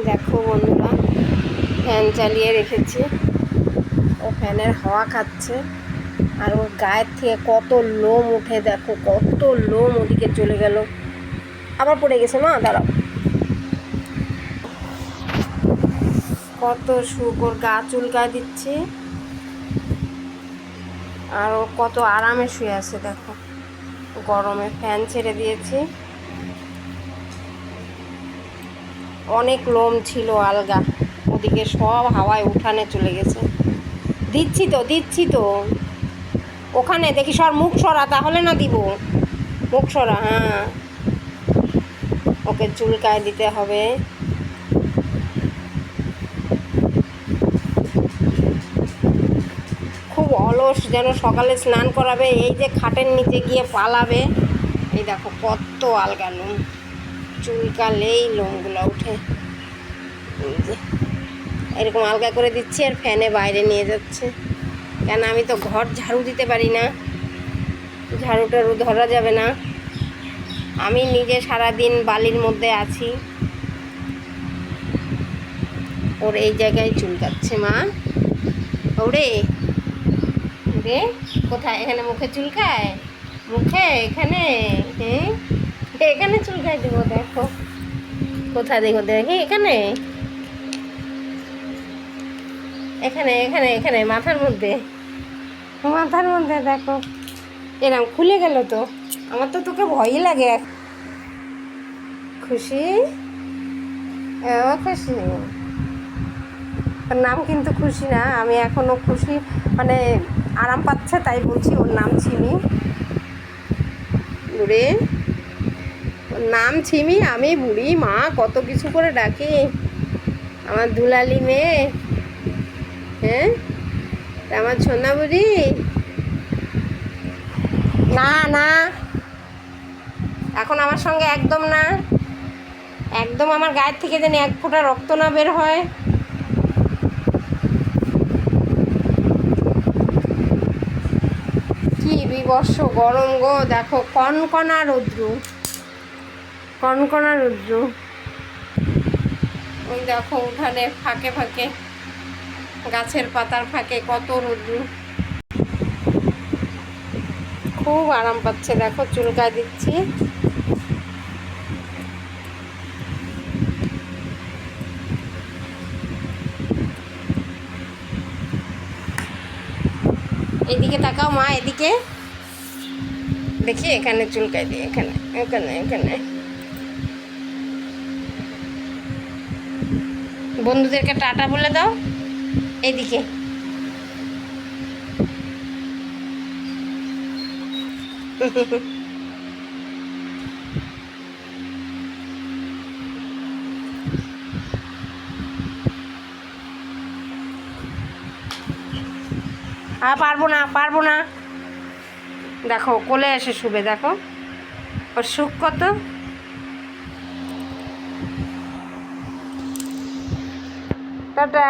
দেখো বন্ধুরা, ফ্যান চালিয়ে রেখেছি, ও ফ্যানের হাওয়া খাচ্ছে। আর ওর গায়ের থেকে কত লোম উঠে, দেখো কত লোম ওদিকে চলে গেল। আবার পড়ে গেছে, মা দাঁড়াও। কত সুখ, ওর গা চুলকায় দিচ্ছে। আর ও কত আরামে শুয়ে আছে দেখো, গরমে ফ্যান ছেড়ে দিয়েছি। অনেক লোম ছিল আলগা, ওদিকে সব হাওয়ায় উঠানে চলে গেছে। দিচ্ছি তো ওখানে দেখি, মুখ সরা, তাহলে না দিব। মুখ সরা, হ্যাঁ, ওকে চুলকায় দিতে হবে। খুব অলস, যেন সকালে স্নান করাবে, এই যে খাটের নিচে গিয়ে পালাবে। এই দেখো কত আলগা লোম, চুলকালেই লোমগুলো উঠে। এরকম আলগা করে দিচ্ছি আর ফ্যানে বাইরে নিয়ে যাচ্ছে। কেন, আমি তো ঘর ঝাড়ু দিতে পারি না, ঝাড়ু টাড়ু ধরা যাবে না। আমি নিজে সারাদিন বালির মধ্যে আছি, ওর এই জায়গায় চুলকাচ্ছে। মা ওরে রে, কোথায়? এখানে মুখে চুলকায়, মুখে এখানে, হ্যাঁ এখানে চুলকায় দেবো। দেখো কোথায়, দেখো দেখি, এখানে এখানে এখানে এখানে মাথার মধ্যে দেখো। এরকম খুলে গেল তো, আমার তো তোকে ভয়ই লাগে। খুশি, ও খুশি, ওর নাম কিন্তু খুশি না। আমি এখনো খুশি, মানে আরাম পাচ্ছে তাই বলছি। ওর নাম ছিমি। বুড়ে, ওর নাম ছিমি। আমি বুড়ি মা কত কিছু করে ডাকি, আমার দুলালি মেয়ে। হ্যাঁ, আমার সোনা বুড়ি। না না, এখন আমার সঙ্গে একদম না, একদম আমার গায়ের থেকে যেন এক ফোঁটা রক্ত না বের হয়। কি বিবর্ষ গরম গো, দেখো কনকনা রৌদ্র, কনকনা রৌদ্র। ওই দেখো উঠানে ফাঁকে ফাঁকে, গাছের পাতার ফাঁকে কত রৌদ্র। খুব আরাম পাচ্ছে, দেখো চুলকায় দিচ্ছি। এদিকে তাকাও মা, এদিকে দেখি, এখানে চুলকায় দিই, এখানে এখানে এখানে। বন্ধুদেরকে টাটা বলে দাও, এইদিকে। পারবো না। দেখো কোলে এসে শুবে, দেখো ওর সুখ কত। টাটা।